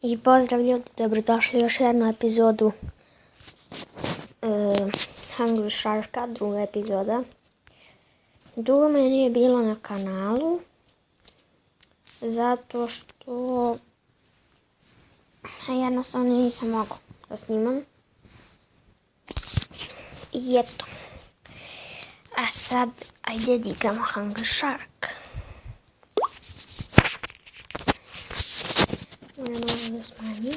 I pozdrav ljudi, dobrodošli u još jednu epizodu Hungry Sharka, druga epizoda. Dugo me nije bilo na kanalu, zato što jednostavno nisam mogao da snimam. I eto. A sad, ajde da igramo Hungry Shark. Moram malo da smanjim.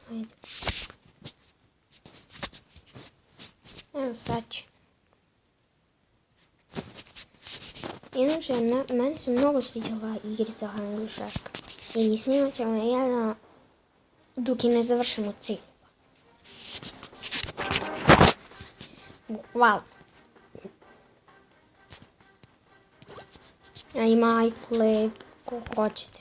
Ajde. Evo sad će. Inače, meni se mnogo sviđa ova igrica Hungry Shark. I snimat ćemo jedno dok i ne završimo cijelu. Wow. A ima ajkule kako hoćete.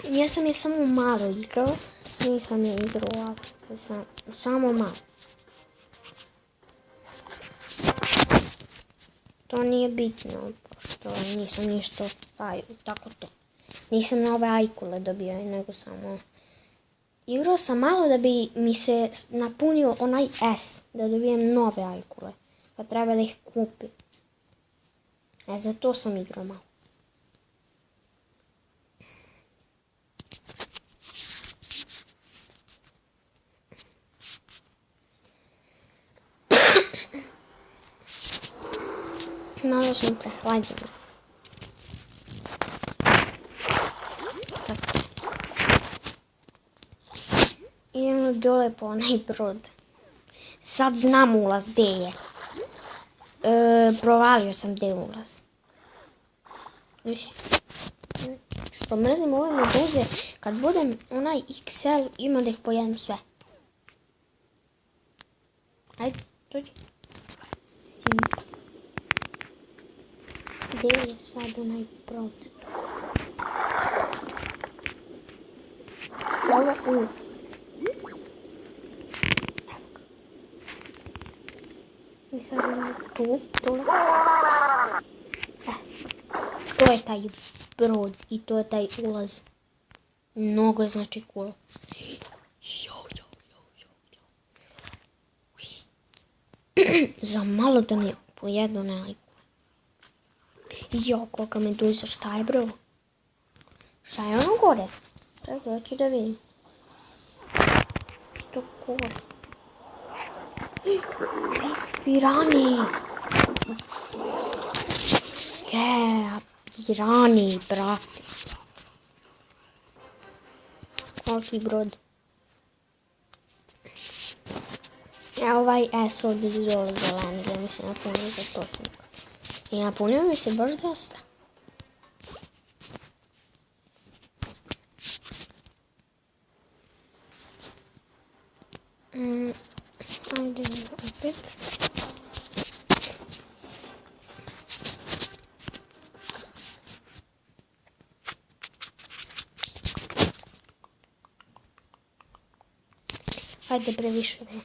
Ja sam je samo malo igrao. Nisam je igrao ovako. Samo malo. To nije bitno, pošto nisam ništa tako to. Nisam nove ajkule dobio, nego samo... Igrao sam malo da bi mi se napunio onaj S, da dobijem nove ajkule. Pa treba da ih kupim. Zato sam igrao malo. Malo sam prehlađena. Tako. Idemo dole po onaj brod. Sad znam ulaz gdje je. Provalio sam gdje je ulaz. Što mrzim ove meduze, kad budem onaj XL ima da ih pojedem sve. Ajde, dođi. Gdje je sad onaj brod? Ovo I sad ono tu, dole. To je taj brod i to je taj ulaz. Mnogo je znači cool. Za malo da mi pojedu najku. Jo, kolika meduza, šta je bro? Šta je ono gore? Čekaj, ja ću da vidim. Što gore? Pirani! Pirani, brate. Koliki brod. Ovaj S ovdje zove zeleni, da mi se napunio za to snimka. I napunio mi se baš dosta. Ajde opet. Ajde previše ne.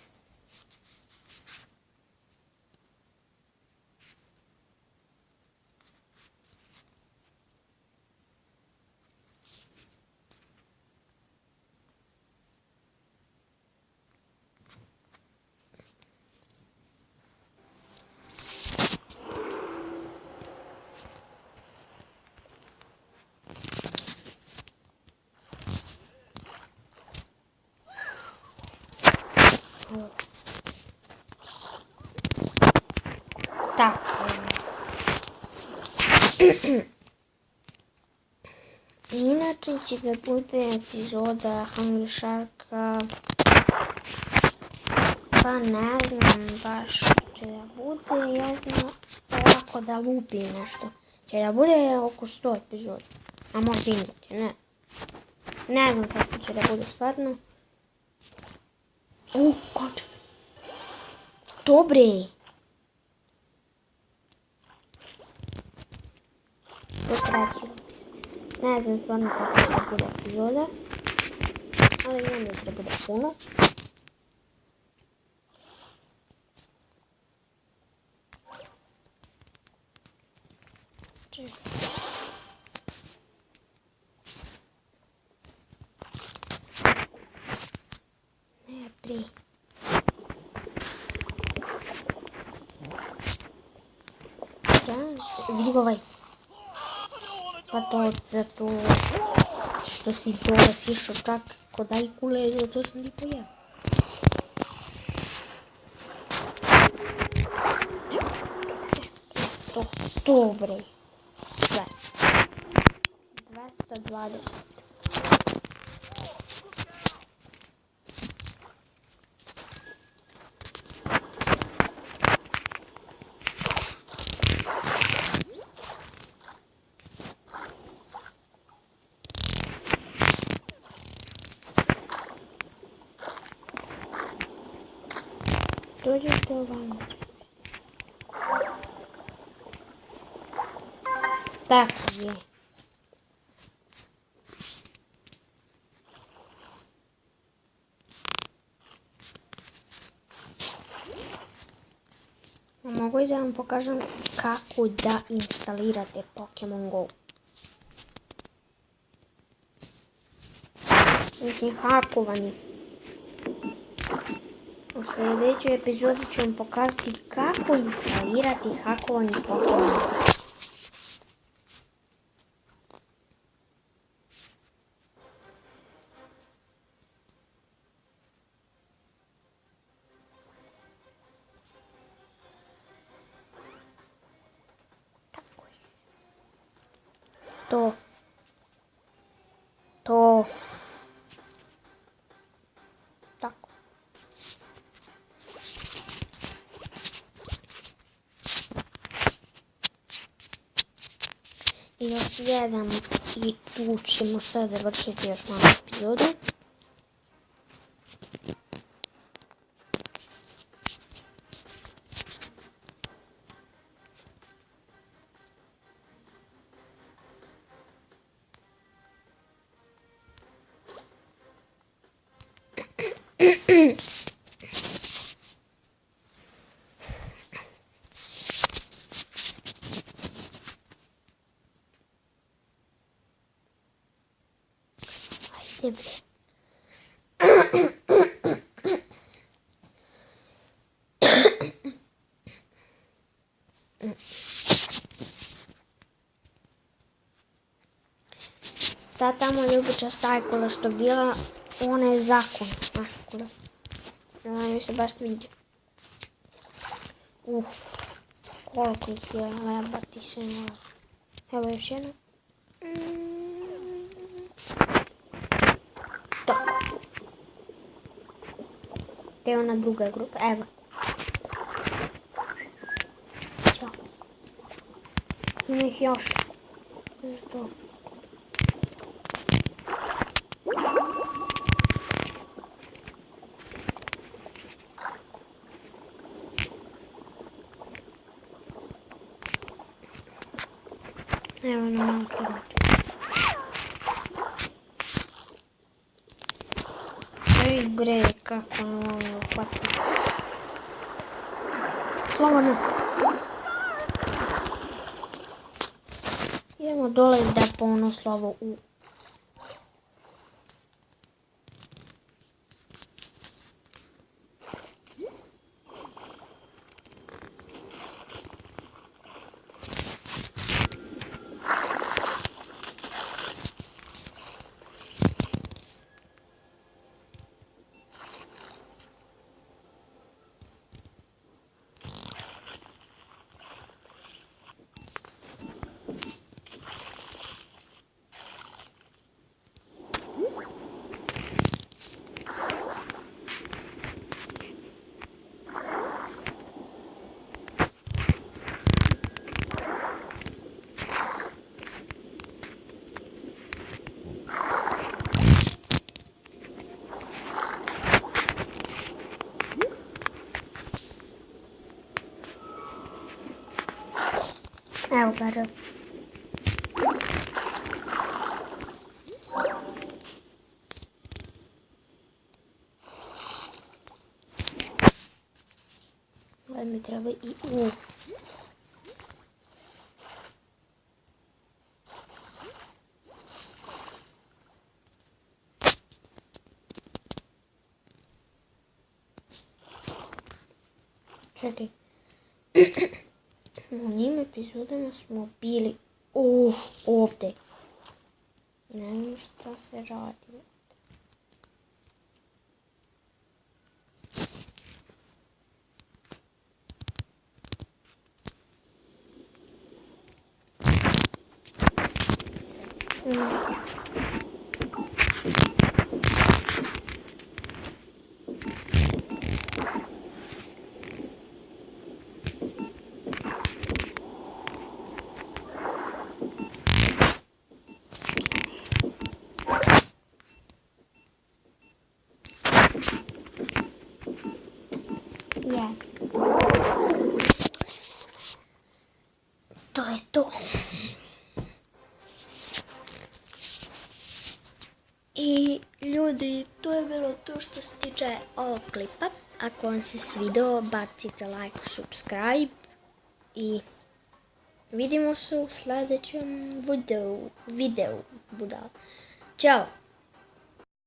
Tako. Inače će da bude epizoda Hungry Sharka. Pa ne znam baš će da bude jedno ovako da lupim nešto. Će da bude oko 100 epizoda. A možda i neće, ne znam kako će da bude stvarno. Koče. Dobre. Postraću. Ne znam stvarno kako će da bude epizoda, ali ne neće da bude puno. Ne, 3. Vidi ovaj. Pa to zato što si dole sišao čak kod ajkule, zato sam ti pojao. To bre. 220. Dođite ovamo. Tako je. Mogu i da vam pokažem kako da instalirate Pokemon Go. Mislim, hakovani. U sljedećoj epizodi ću vam pokazati kako instalirati hakovani Pokemon Go. To. Tako. I još jedan i tu ćemo sad završiti još malo epizodu. Ajde bre. Ta tamo ljubičasta ajkula što bila, ona je zakon ajkula. Mi se baš sviđa. Koliko ih je lebati se. Evo još jedna. To. To je ona druga grupa, evo. Ćao. Ima ih još. To. Evo na malo povrati. Ej bre, kako nam ovo uhvatiti. Slobodno. Idemo dole da po ono slovo U. Evo ga. mi treba i Čekaj. U njim epizodama smo bili ovdje. Ne znam šta se radi. Je. To je to. I ljudi, to je bilo to što se tiče ovog klipa. Ako vam se svidio, bacite like, subscribe i vidimo se u sljedećem videu. Ćao!